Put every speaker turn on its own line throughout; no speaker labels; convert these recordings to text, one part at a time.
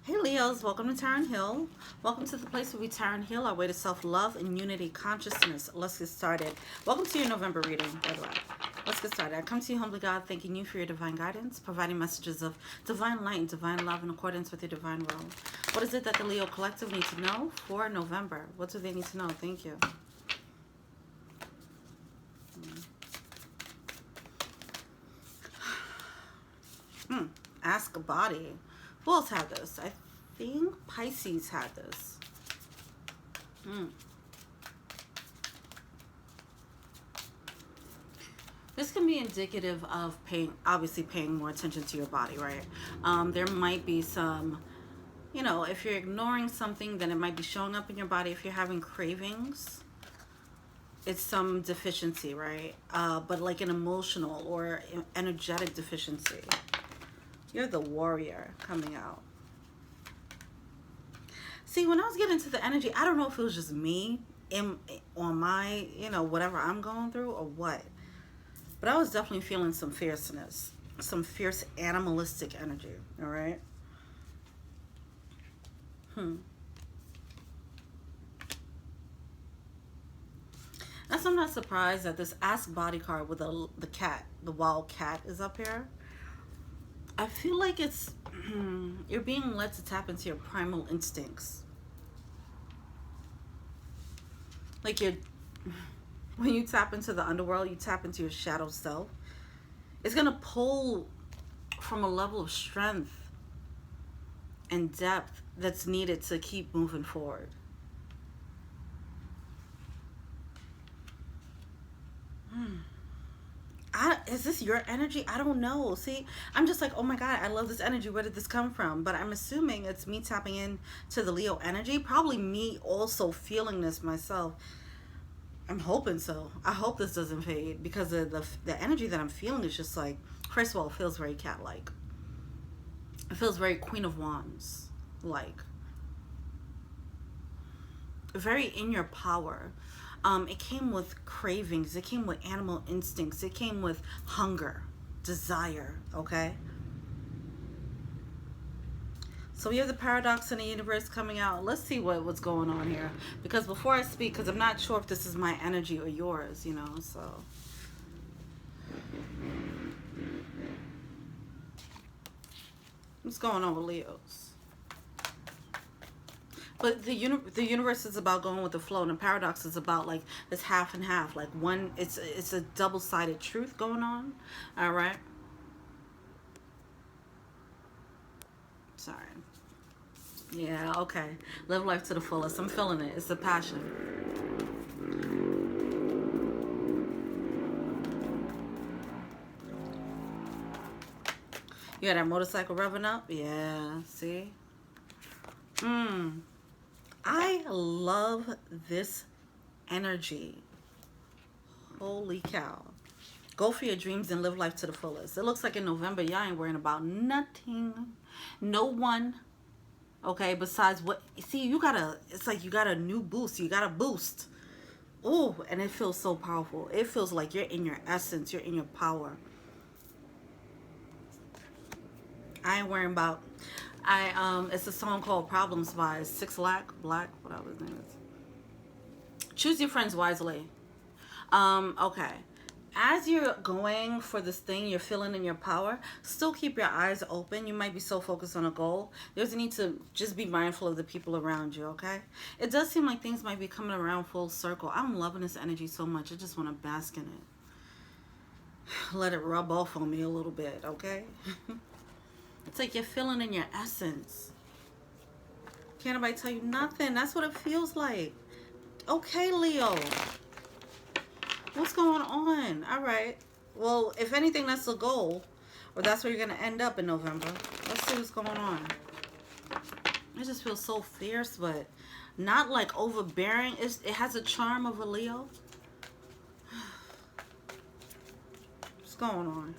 Hey Leos, welcome to Taryn Hill. Welcome to the place where we Taryn Hill, our way to self-love and unity consciousness. Let's get started. Welcome to your November reading, by the way. Let's get started. I come to you humbly, God, thanking you for your divine guidance, providing messages of divine light and divine love in accordance with your divine will. What is it that the Leo Collective needs to know for November? What do they need to know? Thank you. Ask a body. Who else had this? I think Pisces had this. This can be indicative of obviously paying more attention to your body, right? There might be some, if you're ignoring something, then it might be showing up in your body. If you're having cravings, it's some deficiency, right? But like an emotional or energetic deficiency. You're the warrior coming out. See, when I was getting into the energy, I don't know if it was just me on my, whatever I'm going through or what. But I was definitely feeling some fierceness, some fierce animalistic energy, all right? That's, I'm not surprised that this Ask Body card with the cat, the wild cat is up here. I feel like it's, you're being led to tap into your primal instincts. Like when you tap into the underworld, you tap into your shadow self. It's going to pull from a level of strength and depth that's needed to keep moving forward. Is this your energy? I don't know. See, I'm just like, oh my God, I love this energy. Where did this come from? But I'm assuming it's me tapping in to the Leo energy. Probably me also feeling this myself. I'm hoping so. I hope this doesn't fade because the energy that I'm feeling is just like, first of all, it feels very cat-like. It feels very Queen of Wands-like. Very in your power. It came with cravings. It came with animal instincts. It came with hunger, desire, okay? So we have the paradox in the universe coming out. Let's see what's going on here. Because before I speak, because I'm not sure if this is my energy or yours, so. What's going on with Leos? But the universe is about going with the flow, and the paradox is about like this half and half, like one. It's a double-sided truth going on. All right. Sorry. Yeah. Okay. Live life to the fullest. I'm feeling it. It's the passion. You got that motorcycle revving up? Yeah. See. I love this energy. Holy cow. Go for your dreams and live life to the fullest. It looks like in November, y'all ain't worrying about nothing. No one. Okay, besides what, see, it's like you got a new boost. You got a boost. Oh, and it feels so powerful. It feels like you're in your essence. You're in your power. I ain't worrying about... it's a song called Problems by Six Black, whatever his name is. Choose your friends wisely. Okay. As you're going for this thing, you're feeling in your power, still keep your eyes open. You might be so focused on a goal. There's a need to just be mindful of the people around you, okay? It does seem like things might be coming around full circle. I'm loving this energy so much. I just want to bask in it. Let it rub off on me a little bit, okay? It's like you're feeling in your essence. Can't nobody tell you nothing. That's what it feels like. Okay, Leo. What's going on? All right. Well, if anything, that's the goal. Or that's where you're going to end up in November. Let's see what's going on. It just feels so fierce, but not like overbearing. It has a charm of a Leo. What's going on?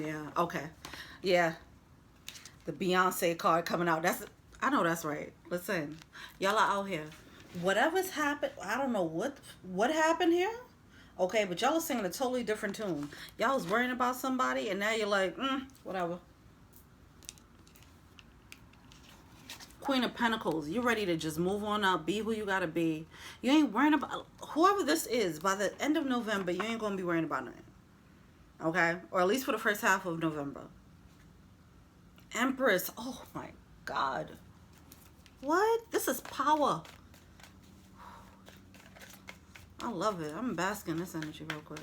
Yeah, okay. Yeah. The Beyonce card coming out. I know that's right. Listen, y'all are out here. Whatever's happened, I don't know what happened here. Okay, but y'all are singing a totally different tune. Y'all was worrying about somebody, and now you're like, whatever. Queen of Pentacles, you're ready to just move on up, be who you gotta be. You ain't worrying about whoever this is. By the end of November, you ain't gonna be worrying about nothing. Okay, or at least for the first half of November. Empress, oh my God, what? This is power. I love it. I'm basking in this energy real quick.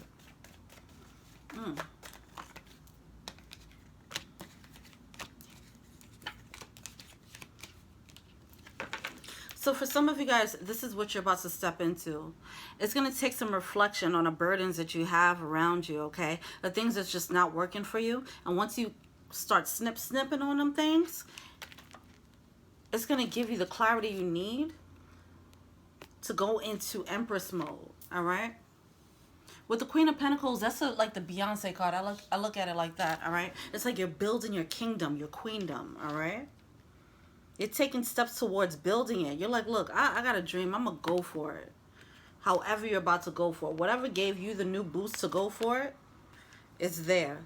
So for some of you guys, this is what you're about to step into. It's going to take some reflection on the burdens that you have around you, okay? The things that's just not working for you. And once you start snipping on them things, it's going to give you the clarity you need to go into Empress mode, all right? With the Queen of Pentacles, that's like the Beyonce card. I look at it like that, all right? It's like you're building your kingdom, your queendom, all right? You're taking steps towards building it. You're like, look, I got a dream. I'm going to go for it. However you're about to go for it. Whatever gave you the new boost to go for it, it's there.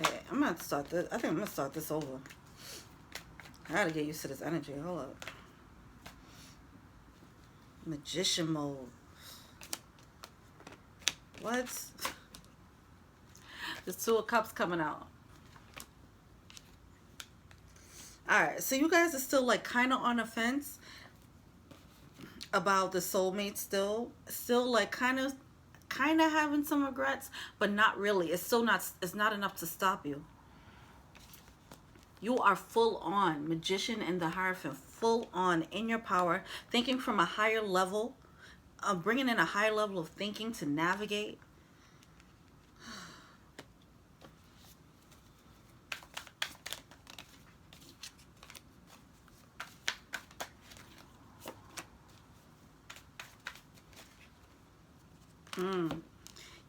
Hey, I'm going to start this. I think I'm going to start this over. I got to get used to this energy. Hold up. Magician mode. What? There's 2 of Cups coming out. Alright, so you guys are still like kind of on the fence about the soulmate still. Still like kind of having some regrets, but not really. It's not enough to stop you. You are full on, Magician and the Hierophant, full on in your power, thinking from a higher level, bringing in a higher level of thinking to navigate.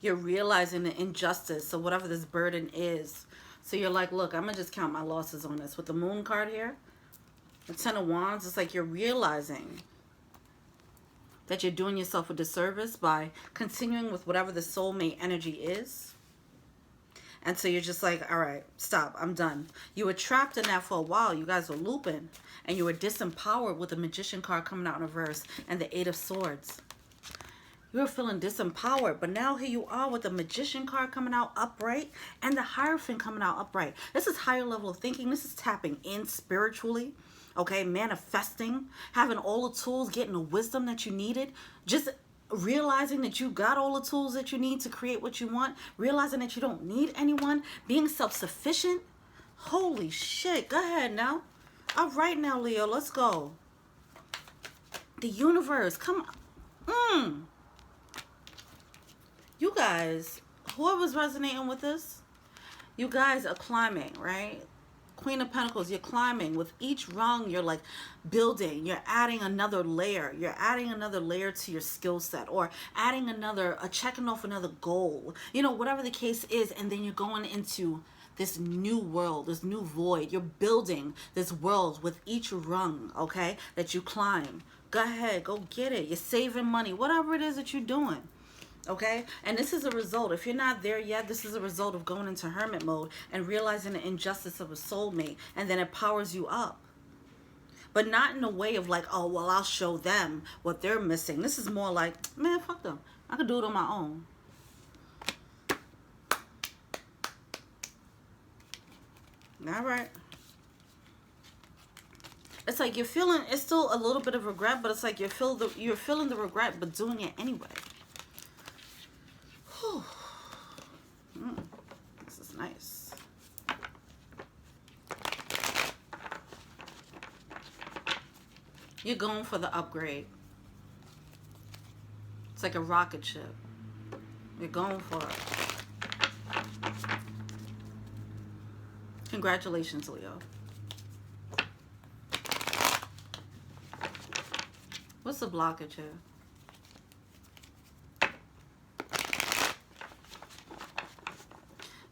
You're realizing the injustice of whatever this burden is. So you're like, look, I'm going to just count my losses on this. With the Moon card here, the 10 of Wands, it's like you're realizing that you're doing yourself a disservice by continuing with whatever the soulmate energy is. And so you're just like, all right, stop, I'm done. You were trapped in that for a while. You guys were looping. And you were disempowered with the Magician card coming out in reverse and the 8 of Swords. You were feeling disempowered, but now here you are with the Magician card coming out upright and the Hierophant coming out upright. This is higher level of thinking. This is tapping in spiritually, okay? Manifesting, having all the tools, getting the wisdom that you needed, just realizing that you got all the tools that you need to create what you want, realizing that you don't need anyone, being self-sufficient. Holy shit, go ahead now. All right now, Leo, let's go. The universe, come on. You guys, whoever's resonating with this, you guys are climbing, right? Queen of Pentacles, you're climbing. With each rung, you're like building. You're adding another layer. You're adding another layer to your skill set, or adding checking off another goal. You know, whatever the case is, and then you're going into this new world, this new void. You're building this world with each rung, okay, that you climb. Go ahead, go get it. You're saving money, whatever it is that you're doing. Okay, and this is a result. If you're not there yet, this is a result of going into hermit mode and realizing the injustice of a soulmate, and then it powers you up. But not in a way of like, oh, well, I'll show them what they're missing. This is more like, man, fuck them. I could do it on my own. All right. It's like you're feeling, it's still a little bit of regret, but it's like you're feeling the regret, but doing it anyway. This is nice. You're going for the upgrade. It's like a rocket ship. You're going for it. Congratulations, Leo. What's the blockage here?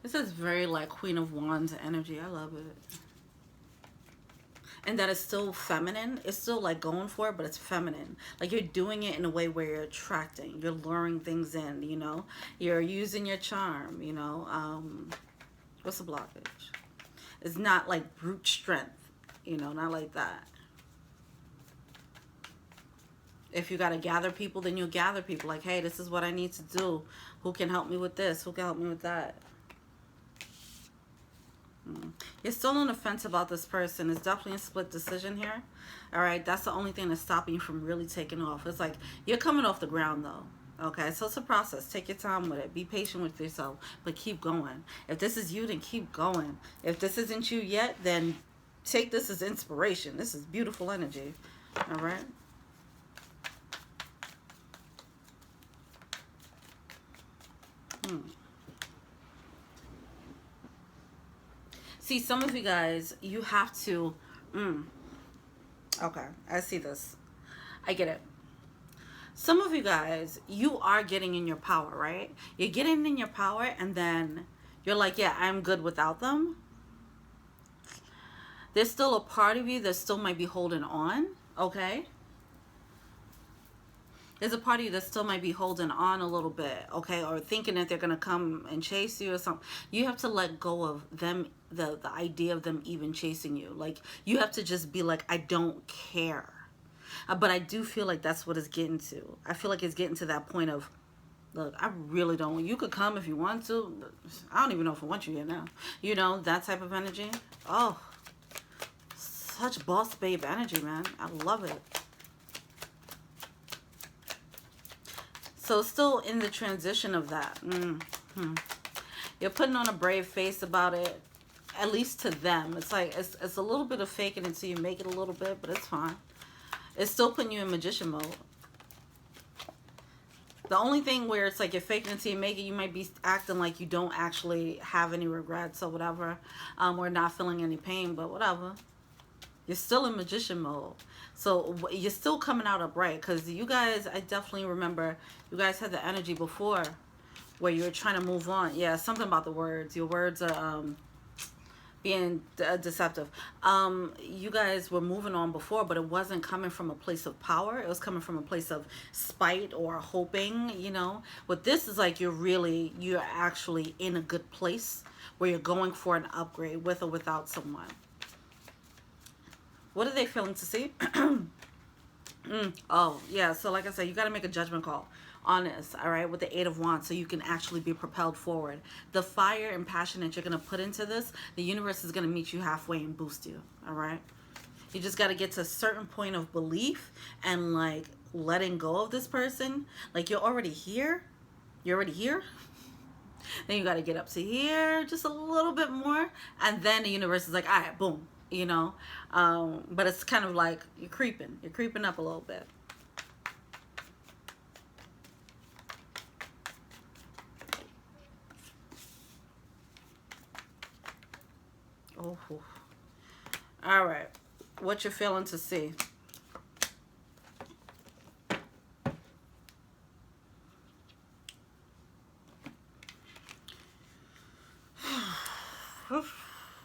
This is very like Queen of Wands energy. I love it. And that is still feminine. It's still like going for it, but it's feminine. Like you're doing it in a way where you're attracting. You're luring things in, you know. You're using your charm, you know. What's the blockage? It's not like brute strength, you know, not like that. If you got to gather people, then you'll gather people. Like, hey, this is what I need to do. Who can help me with this? Who can help me with that? You're still on the fence about this person. It's definitely a split decision here. All right, that's the only thing that's stopping you from really taking off. It's like you're coming off the ground though. Okay, so it's a process. Take your time with it. Be patient with yourself, but keep going. If this is you, then keep going. If this isn't you yet, then take this as inspiration. This is beautiful energy. All right. See, some of you guys, you have to, okay, I see this. I get it. Some of you guys, you are getting in your power, right? You're getting in your power and then you're like, yeah, I'm good without them. There's still a part of you that still might be holding on, okay? There's a part of you that still might be holding on a little bit, okay? Or thinking that they're going to come and chase you or something. You have to let go of them, the idea of them even chasing you. Like, you have to just be like, I don't care. But I do feel like that's what it's getting to. I feel like it's getting to that point of, look, I really don't want you. Could come if you want to. I don't even know if I want you here now. You know, that type of energy. Oh, such boss babe energy, man. I love it. So still in the transition of that. You're putting on a brave face about it, at least to them. It's like, it's a little bit of faking it until you make it a little bit, but it's fine. It's still putting you in magician mode. The only thing where it's like you're faking it until you make it, you might be acting like you don't actually have any regrets or whatever, or not feeling any pain, but whatever. You're still in magician mode. So you're still coming out upright, because you guys, I definitely remember you guys had the energy before where you were trying to move on. Yeah, something about the words. Your words are being deceptive. You guys were moving on before, but it wasn't coming from a place of power. It was coming from a place of spite or hoping, you know. But this is like you're actually in a good place where you're going for an upgrade with or without someone. What are they feeling to see? Oh, yeah. So like I said, you got to make a judgment call on this, all right, with the Eight of Wands, so you can actually be propelled forward. The fire and passion that you're going to put into this, the universe is going to meet you halfway and boost you, all right? You just got to get to a certain point of belief and, like, letting go of this person. Like, you're already here. You're already here. Then you got to get up to here just a little bit more. And then the universe is like, all right, boom. You know, but it's kind of like you're creeping up a little bit. Oh, all right, what you're feeling to see?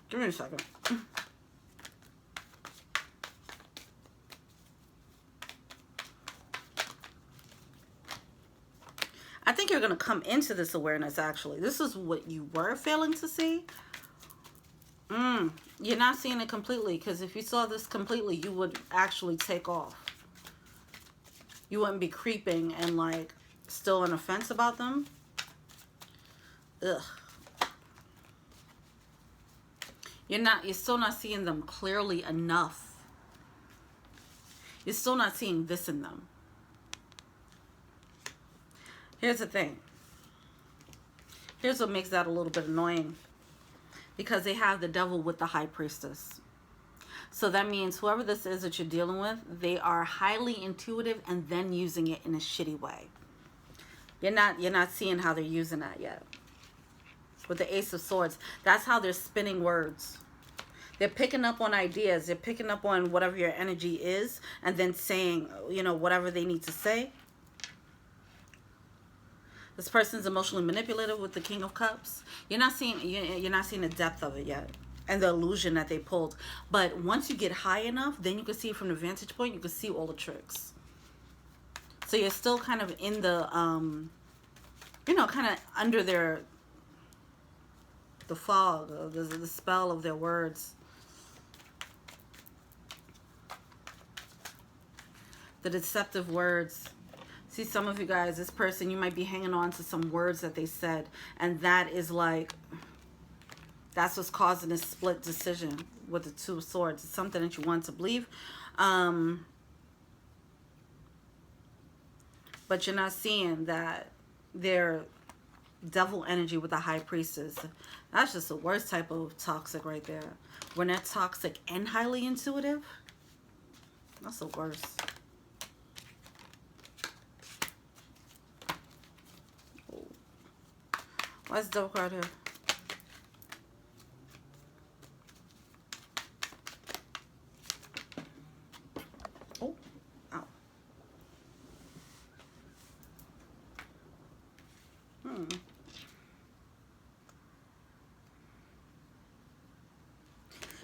Give me a second. I think you're going to come into this awareness, actually. This is what you were failing to see. You're not seeing it completely, because if you saw this completely, you would actually take off. You wouldn't be creeping and, like, still on the fence about them. Ugh. You're still not seeing them clearly enough. You're still not seeing this in them. Here's the thing. Here's what makes that a little bit annoying. Because they have the devil with the high priestess. So that means whoever this is that you're dealing with, they are highly intuitive and then using it in a shitty way. You're not seeing how they're using that yet. With the Ace of Swords, that's how they're spinning words. They're picking up on ideas. They're picking up on whatever your energy is and then saying, you know, whatever they need to say. This person's emotionally manipulative with the King of Cups. You're not seeing the depth of it yet and the illusion that they pulled. But once you get high enough, then you can see it from the vantage point. You can see all the tricks. So you're still kind of in the, you know, kind of under the fog, the spell of their words. The deceptive words. See, some of you guys, this person, you might be hanging on to some words that they said. And that is like, that's what's causing this split decision with the Two of Swords. It's something that you want to believe. But you're not seeing that they're devil energy with the High Priestess. That's just the worst type of toxic right there. When they're toxic and highly intuitive, that's the worst. Why is the Devil card here? Oh, ow.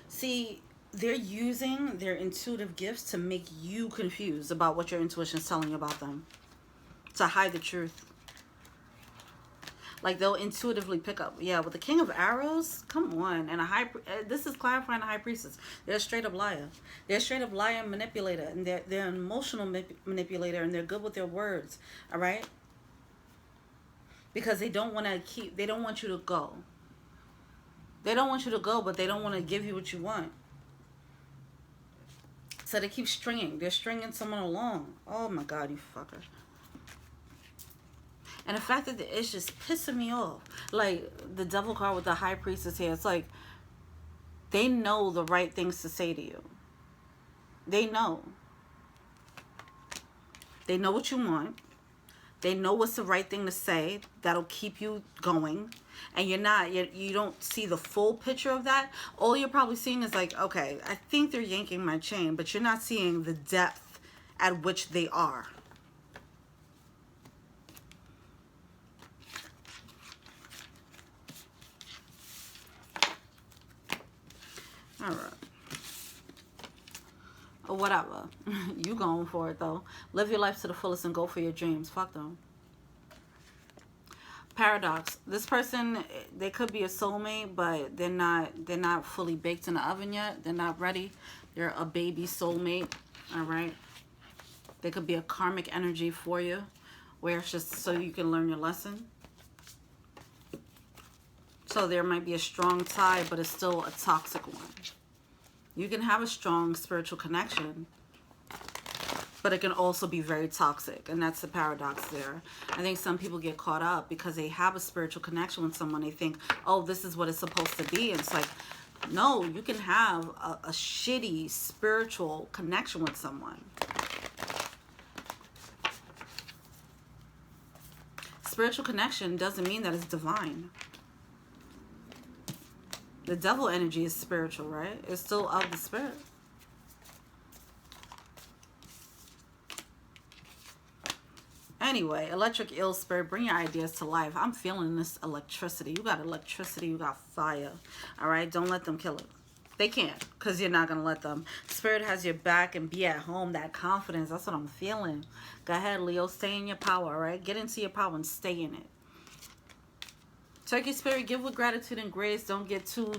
See, they're using their intuitive gifts to make you confused about what your intuition is telling you about them. To hide the truth. Like they'll intuitively pick up. Yeah, with the King of Arrows, come on. And this is clarifying the High Priestess. They're a straight up liar. They're a straight up liar and manipulator. And they're an emotional manipulator. And they're good with their words. All right? Because they don't want they don't want you to go. They don't want you to go, but they don't want to give you what you want. So they keep stringing. They're stringing someone along. Oh my God, you fucker. And the fact that it's just pissing me off. Like, the Devil card with the High Priestess here. It's like, they know the right things to say to you. They know. They know what you want. They know what's the right thing to say. That'll keep you going. And you don't see the full picture of that. All you're probably seeing is like, okay, I think they're yanking my chain. But you're not seeing the depth at which they are. All right. Or whatever. You going for it, though. Live your life to the fullest and go for your dreams. Fuck them. Paradox. This person, they could be a soulmate, but they're not fully baked in the oven yet. They're not ready. They're a baby soulmate. All right. They could be a karmic energy for you, where it's just so you can learn your lesson. So there might be a strong tie, but it's still a toxic one. You can have a strong spiritual connection, but it can also be very toxic. And that's the paradox there. I think some people get caught up because they have a spiritual connection with someone. They think, oh, this is what it's supposed to be. And it's like, no, you can have a shitty spiritual connection with someone. Spiritual connection doesn't mean that it's divine. The devil energy is spiritual, right? It's still of the spirit. Anyway, electric ill spirit, bring your ideas to life. I'm feeling this electricity. You got electricity, you got fire. All right, don't let them kill it. They can't, because you're not going to let them. Spirit has your back and be at home. That confidence, that's what I'm feeling. Go ahead, Leo, stay in your power, all right? Get into your power and stay in it. Turkey spirit, give with gratitude and grace. Don't get too,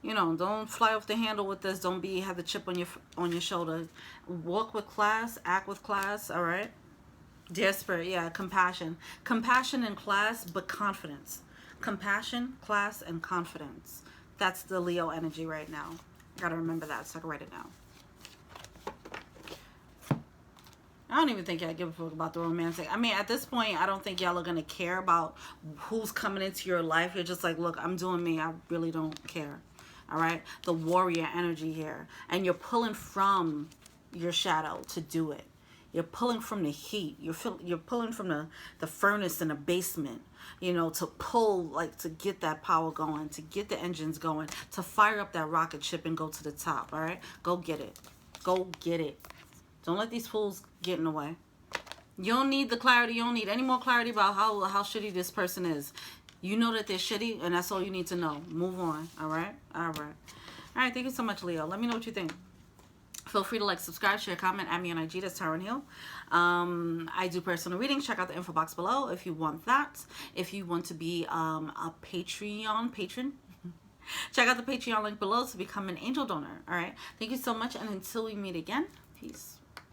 you know, don't fly off the handle with this. Don't have the chip on your shoulder. Walk with class, act with class, all right? Dear spirit, yeah, compassion. Compassion and class, but confidence. Compassion, class, and confidence. That's the Leo energy right now. Gotta remember that so I can write it down. I don't even think y'all give a fuck about the romantic. I mean, at this point, I don't think y'all are going to care about who's coming into your life. You're just like, look, I'm doing me. I really don't care. All right? The warrior energy here. And you're pulling from your shadow to do it. You're pulling from the heat. You're pulling from the furnace in the basement, you know, to pull, like, to get that power going, to get the engines going, to fire up that rocket ship and go to the top, all right? Go get it. Go get it. Don't let these fools get in the way. You don't need the clarity. You don't need any more clarity about how shitty this person is. You know that they're shitty, and that's all you need to know. Move on. All right? All right. All right. Thank you so much, Leo. Let me know what you think. Feel free to like, subscribe, share, comment, add me on IG. That's Tara Hill. I do personal readings. Check out the info box below if you want that. If you want to be a Patreon patron, check out the Patreon link below to become an angel donor. All right. Thank you so much, and until we meet again, peace.